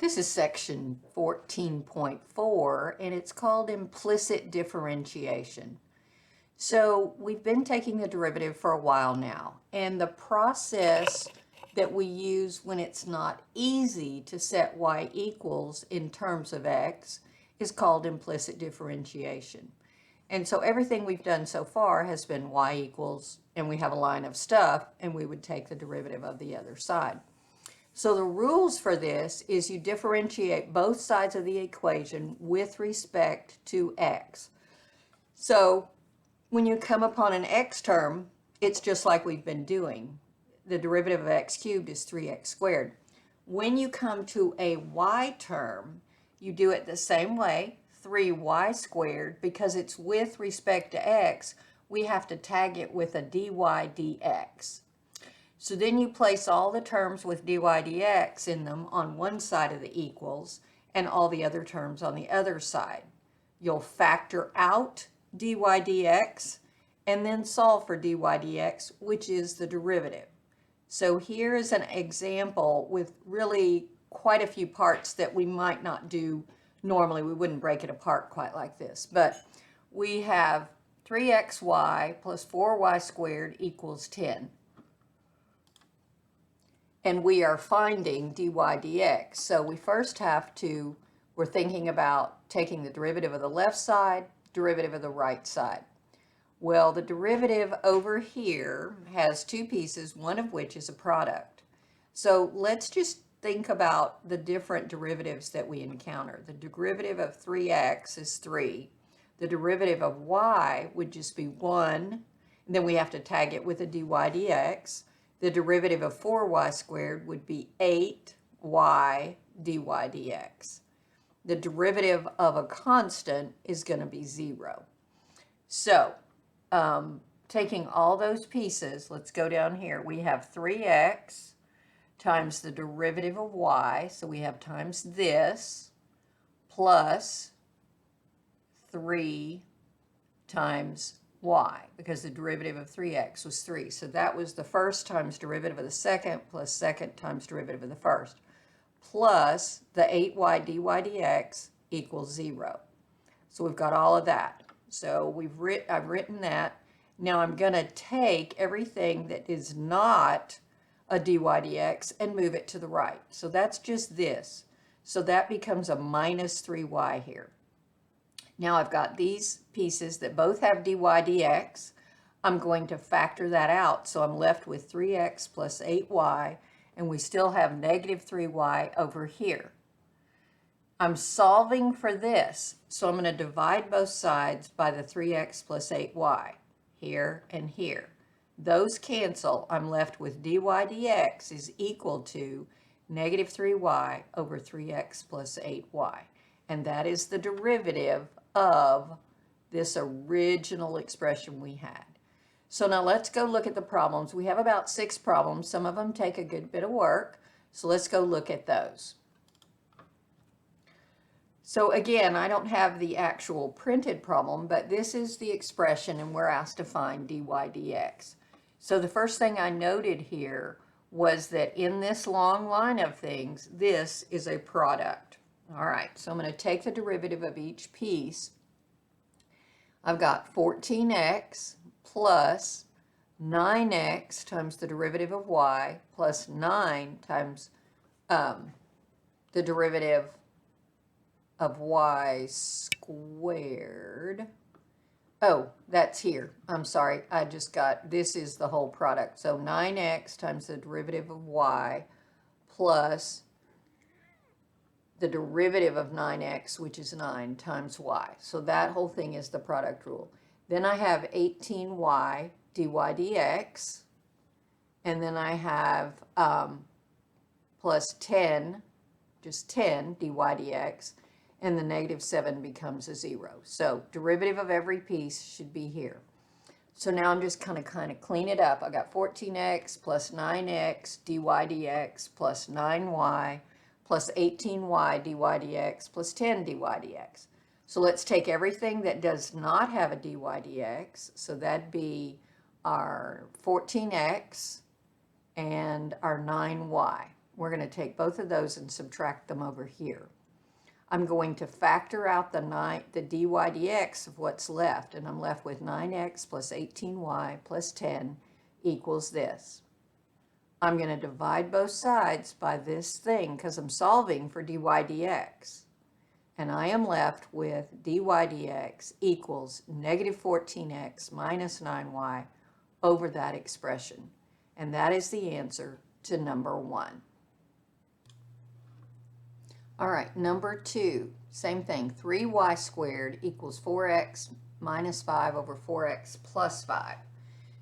This is section 14.4, and it's called implicit differentiation. So we've been taking the derivative for a while now, and the process that we use when it's not easy to set y equals in terms of x is called implicit differentiation. And so everything we've done so far has been y equals, and we have a line of stuff, and we would take the derivative of the other side. So the rules for this is you differentiate both sides of the equation with respect to x. So when you come upon an x term, it's just like we've been doing. The derivative of x cubed is 3x squared. When you come to a y term, you do it the same way, 3y squared, because it's with respect to x, we have to tag it with a dy dx. So then you place all the terms with dy dx in them on one side of the equals and all the other terms on the other side. You'll factor out dy dx and then solve for dy dx, which is the derivative. So here is an example with really quite a few parts that we might not do normally. We wouldn't break it apart quite like this, but we have 3xy plus 4y squared equals 10. And we are finding dy dx. So we first have to, we're thinking about taking the derivative of the left side, derivative of the right side. Well, the derivative over here has two pieces, one of which is a product. So let's just think about the different derivatives that we encounter. The derivative of 3x is 3. The derivative of y would just be 1. And then we have to tag it with a dy dx. The derivative of 4y squared would be 8y dy dx. The derivative of a constant is going to be 0. So, taking all those pieces, let's go down here. We have 3x times the derivative of y, so we have times this, plus 3 times y, because the derivative of 3x was 3. So that was the first times derivative of the second plus second times derivative of the first, plus the 8y dy dx equals 0. So we've got all of that. So I've written that. Now I'm going to take everything that is not a dy dx and move it to the right. So that's just this. So that becomes a minus 3y here. Now I've got these pieces that both have dy dx. I'm going to factor that out. So I'm left with 3x plus 8y, and we still have negative 3y over here. I'm solving for this, so I'm going to divide both sides by the 3x plus 8y, here and here. Those cancel. I'm left with dy dx is equal to negative 3y over 3x plus 8y. And that is the derivative of this original expression we had. So now let's go look at the problems. We have about 6 problems. Some of them take a good bit of work. So let's go look at those. So again, I don't have the actual printed problem, but this is the expression, and we're asked to find dy dx. So the first thing I noted here was that in this long line of things, this is a product. All right, so I'm going to take the derivative of each piece. I've got 14x plus 9x times the derivative of y plus 9 times the derivative of y squared. Oh, that's here. I'm sorry. I just got, this is the whole product. So 9x times the derivative of y plus the derivative of 9x, which is 9, times y. So that whole thing is the product rule. Then I have 18y dy dx, and then I have plus 10, just 10 dy dx, and the negative 7 becomes a 0. So derivative of every piece should be here. So now I'm just kind of clean it up. I got 14x plus 9x dy dx plus 9y plus 18y dy dx plus 10 dy dx. So let's take everything that does not have a dy dx. So that'd be our 14x and our 9y. we're going to take both of those and subtract them over here. I'm going to factor out the dy dx of what's left, and I'm left with 9x plus 18y plus 10 equals this. I'm going to divide both sides by this thing because I'm solving for dy dx. And I am left with dy dx equals negative 14x minus 9y over that expression. And that is the answer to number 1. All right, number 2, same thing. 3y squared equals 4x minus 5 over 4x plus 5.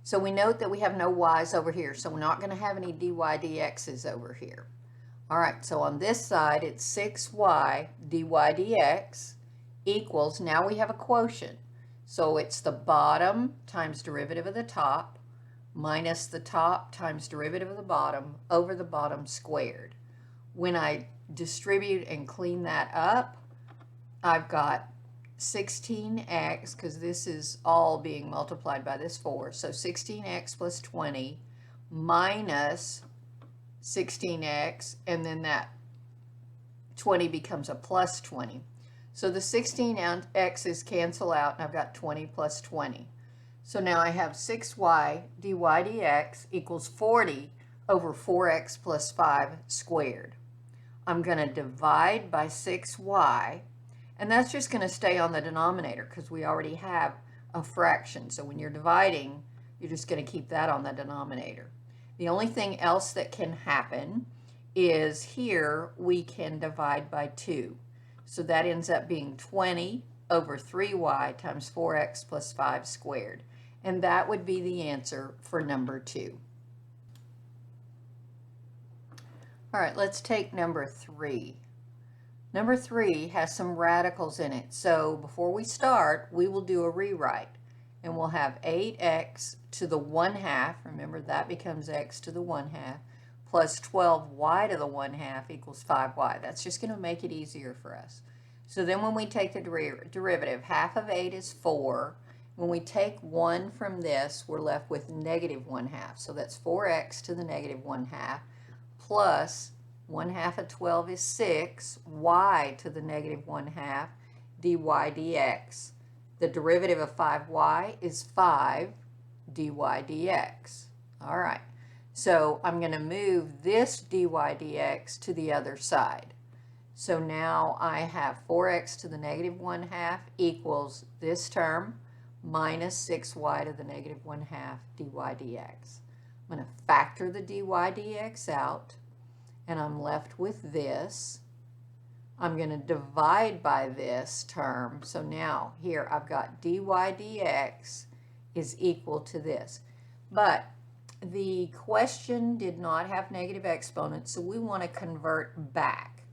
So we note that we have no y's over here, so we're not going to have any dy dx's over here. All right, so on this side, it's 6y dy dx equals, now we have a quotient. So it's the bottom times derivative of the top minus the top times derivative of the bottom over the bottom squared. When I distribute and clean that up, I've got 16x, because this is all being multiplied by this 4, so 16x plus 20 minus 16x, and then that 20 becomes a plus 20. So the 16x's cancel out, and I've got 20 plus 20. So now I have 6y dy dx equals 40 over 4x plus 5 squared. I'm going to divide by 6y, and that's just going to stay on the denominator because we already have a fraction. So when you're dividing, you're just going to keep that on the denominator. The only thing else that can happen is here we can divide by 2. So that ends up being 20 over 3y times 4x plus 5 squared. And that would be the answer for number 2. All right, let's take number 3. Number 3 has some radicals in it. So before we start, we will do a rewrite. And we'll have 8x to the 1/2, remember that becomes x to the 1/2, plus 12y to the 1/2 equals 5y. That's just going to make it easier for us. So then when we take the derivative, half of 8 is 4. When we take 1 from this, we're left with negative 1/2. So that's 4x to the negative 1/2 plus 1/2 of 12 is 6, y to the negative 1/2 dy dx. The derivative of 5y is 5 dy dx. All right, so I'm going to move this dy dx to the other side. So now I have 4x to the negative 1/2 equals this term minus 6y to the negative 1/2 dy dx. I'm going to factor the dy dx out, and I'm left with this. I'm going to divide by this term. So now here I've got dy dx is equal to this. But the question did not have negative exponents, so we want to convert back.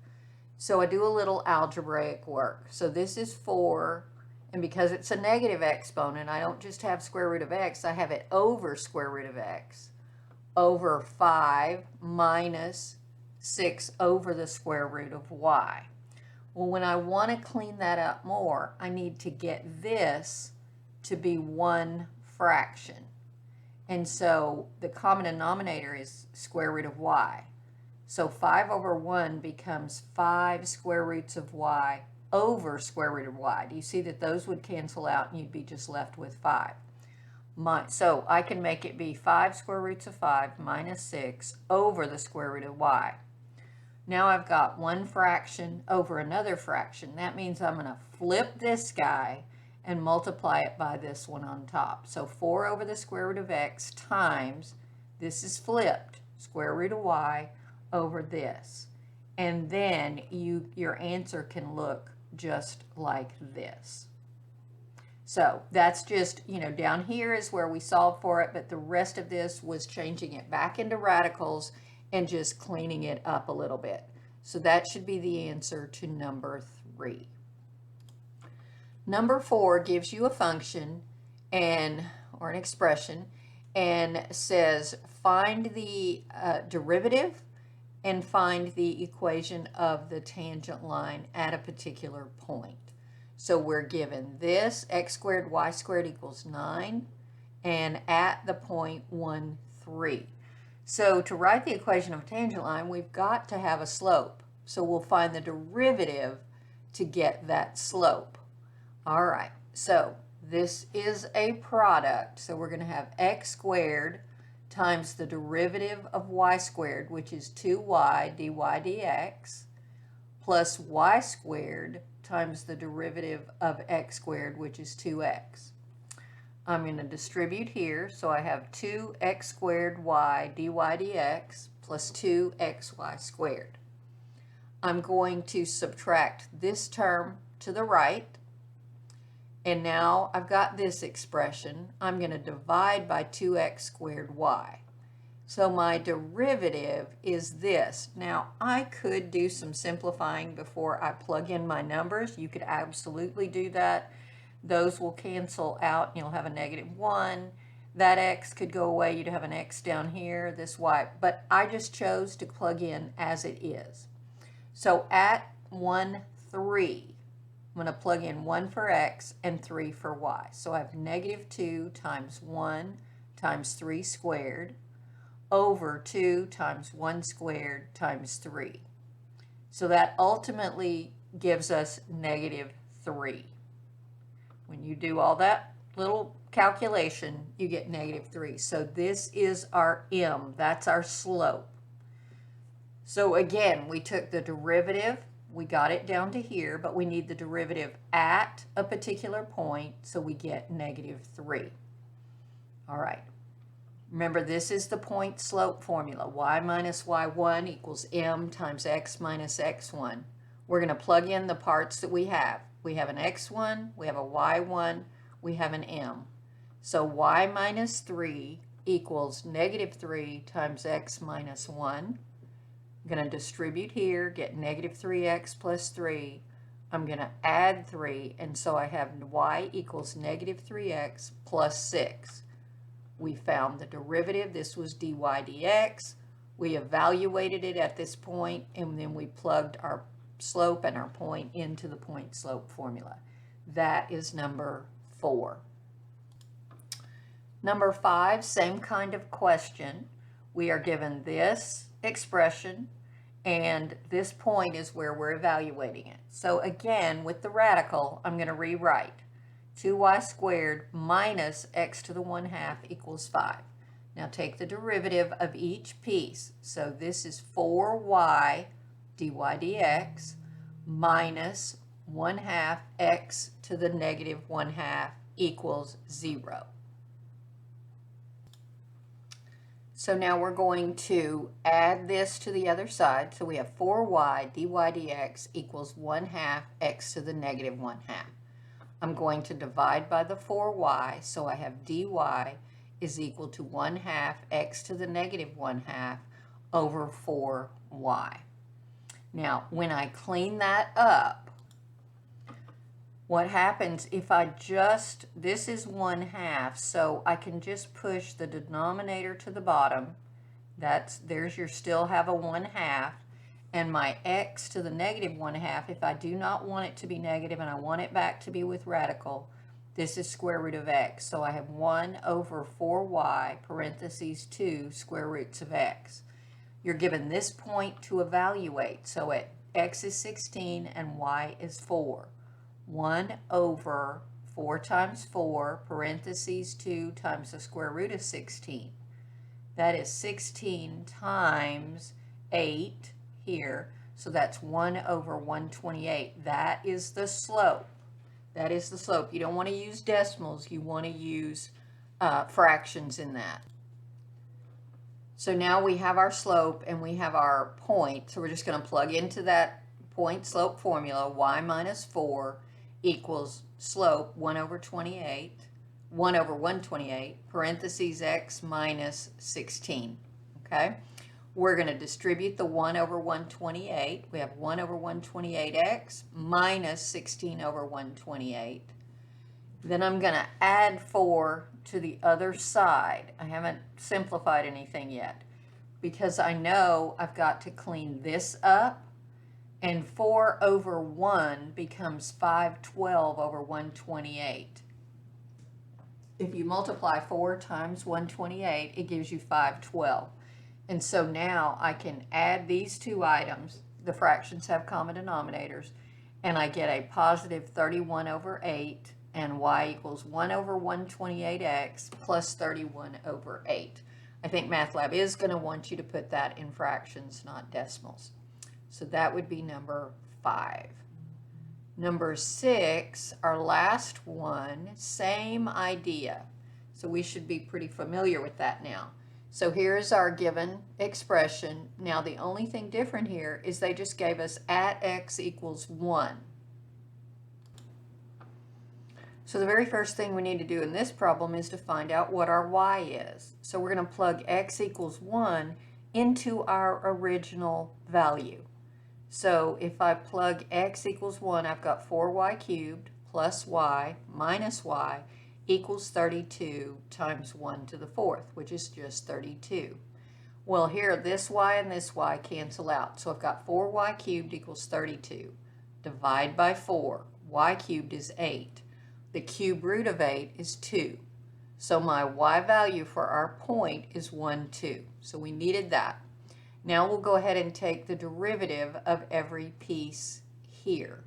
So I do a little algebraic work. So this is 4, and because it's a negative exponent, I don't just have square root of x, I have it over square root of x over 5 minus 6 over the square root of y. Well, when I want to clean that up more, I need to get this to be one fraction. And so the common denominator is square root of y. So 5 over 1 becomes 5 square roots of y over square root of y. Do you see that those would cancel out and you'd be just left with 5? So I can make it be 5 square roots of 5 minus 6 over the square root of y. Now I've got one fraction over another fraction. That means I'm going to flip this guy and multiply it by this one on top. So 4 over the square root of x times, this is flipped, square root of y over this. And then your answer can look just like this. So that's just, down here is where we solved for it, but the rest of this was changing it back into radicals and just cleaning it up a little bit. So that should be the answer to number 3. Number 4 gives you a function or an expression and says find the derivative and find the equation of the tangent line at a particular point. So we're given this, x squared y squared equals 9, and at the point 1, 3. So to write the equation of a tangent line, we've got to have a slope. So we'll find the derivative to get that slope. All right, so this is a product. So we're going to have x squared times the derivative of y squared, which is 2y dy dx, plus y squared times the derivative of x squared, which is 2x. I'm going to distribute here, so I have 2x squared y dy dx plus 2xy squared. I'm going to subtract this term to the right, and now I've got this expression. I'm going to divide by 2x squared y. So my derivative is this. Now, I could do some simplifying before I plug in my numbers. You could absolutely do that. Those will cancel out. You'll have a -1. That x could go away. You'd have an x down here, this y. But I just chose to plug in as it is. So at 1, 3, I'm going to plug in 1 for x and 3 for y. So I have -2 times 1 times 3 squared over 2 times 1 squared times 3. So that ultimately gives us -3. When you do all that little calculation, you get -3. So this is our m. That's our slope. So again, we took the derivative. We got it down to here, but we need the derivative at a particular point, so we get -3. All right. Remember, this is the point slope formula. Y minus y1 equals m times x minus x1. We're going to plug in the parts that we have. We have an x1, we have a y1, we have an m. So y minus 3 equals -3 times x minus 1. I'm going to distribute here, get -3x plus 3. I'm going to add 3, and so I have y equals -3x plus 6. We found the derivative. This was dy dx. We evaluated it at this point, and then we plugged our slope and our point into the point slope formula. That is number 4. Number 5, same kind of question. We are given this expression, and this point is where we're evaluating it. So again, with the radical, I'm going to rewrite 2y squared minus x to the 1/2 equals 5. Now take the derivative of each piece. So this is 4y dy dx minus 1/2 x to the -1/2 equals 0. So now we're going to add this to the other side. So we have 4y dy dx equals 1/2 x to the -1/2. I'm going to divide by the 4y, so I have dy is equal to 1/2 x to the -1/2 over 4y. Now, when I clean that up, what happens if I just, this is 1/2, so I can just push the denominator to the bottom. There's your still have a 1/2, and my x to the -1/2, if I do not want it to be negative and I want it back to be with radical, this is square root of x. So I have 1 over 4y parentheses 2 square roots of x. You're given this point to evaluate. So at x is 16 and y is 4. 1 over 4 times 4 parentheses 2 times the square root of 16. That is 16 times 8 here. So that's 1 over 128. That is the slope. That is the slope. You don't want to use decimals. You want to use fractions in that. So now we have our slope and we have our point. So we're just going to plug into that point slope formula. Y minus 4 equals slope 1 over 28, 1 over 128, parentheses x minus 16. Okay? We're going to distribute the 1 over 128. We have 1 over 128x minus 16 over 128. Then I'm going to add 4 to the other side. I haven't simplified anything yet because I know I've got to clean this up, and 4 over 1 becomes 512 over 128. If you multiply 4 times 128, it gives you 512. And so now I can add these two items. The fractions have common denominators, and I get a positive 31 over 8, and y equals 1 over 128x plus 31 over 8. I think MathLab is going to want you to put that in fractions, not decimals. So that would be number 5. Number 6, our last one, same idea. So we should be pretty familiar with that now. So here's our given expression. Now the only thing different here is they just gave us at x equals 1. So the very first thing we need to do in this problem is to find out what our y is. So we're going to plug x equals 1 into our original value. So if I plug x equals 1, I've got 4y cubed plus y minus y equals 32 times 1 to the 4th, which is just 32. Well, here this y and this y cancel out. So I've got 4y cubed equals 32. Divide by 4. Y cubed is 8. The cube root of 8 is 2. So my y value for our point is 1, 2. So we needed that. Now we'll go ahead and take the derivative of every piece here.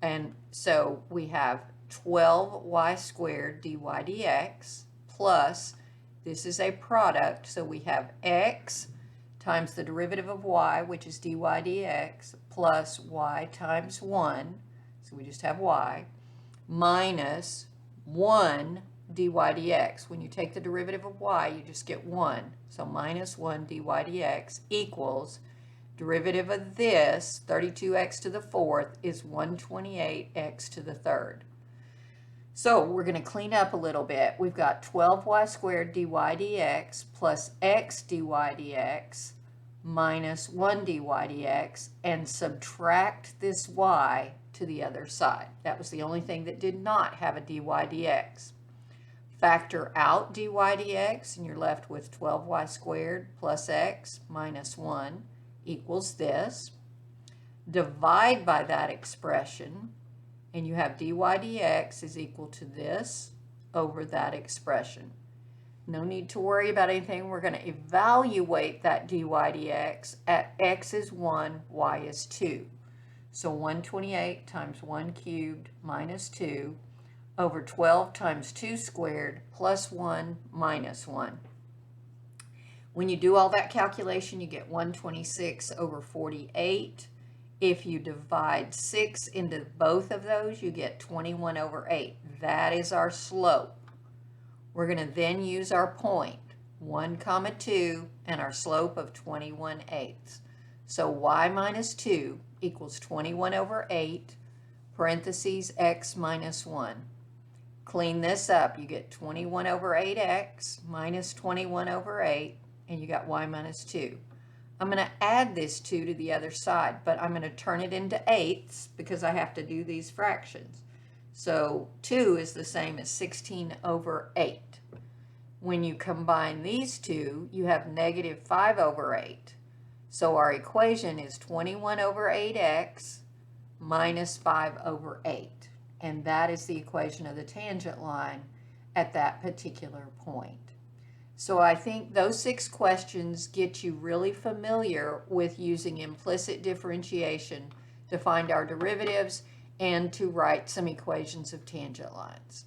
And so we have 12y squared dy dx plus, this is a product, so we have x times the derivative of y, which is dy dx, plus y times 1, so we just have y, minus 1 dy dx. When you take the derivative of y, you just get 1. So minus 1 dy dx equals derivative of this, 32x to the 4th, is 128x to the 3rd. So we're going to clean up a little bit. We've got 12y squared dy dx plus x dy dx minus 1 dy dx, and subtract this y to the other side. That was the only thing that did not have a dy dx. Factor out dy dx, and you're left with 12y squared plus x minus 1 equals this. Divide by that expression, and you have dy dx is equal to this over that expression. No need to worry about anything. We're going to evaluate that dy dx at x is 1, y is 2. So 128 times 1 cubed minus 2 over 12 times 2 squared plus 1 minus 1. When you do all that calculation, you get 126 over 48. If you divide 6 into both of those, you get 21 over 8. That is our slope. We're going to then use our point, 1, 2, and our slope of 21/8. So y minus 2 equals 21 over 8, parentheses x minus 1. Clean this up, you get 21 over 8x minus 21 over 8, and you got y minus 2. I'm going to add this 2 to the other side, but I'm going to turn it into eighths because I have to do these fractions. So 2 is the same as 16 over 8. When you combine these two, you have negative 5 over 8. So our equation is 21 over 8x minus 5 over 8. And that is the equation of the tangent line at that particular point. So I think those 6 questions get you really familiar with using implicit differentiation to find our derivatives and to write some equations of tangent lines.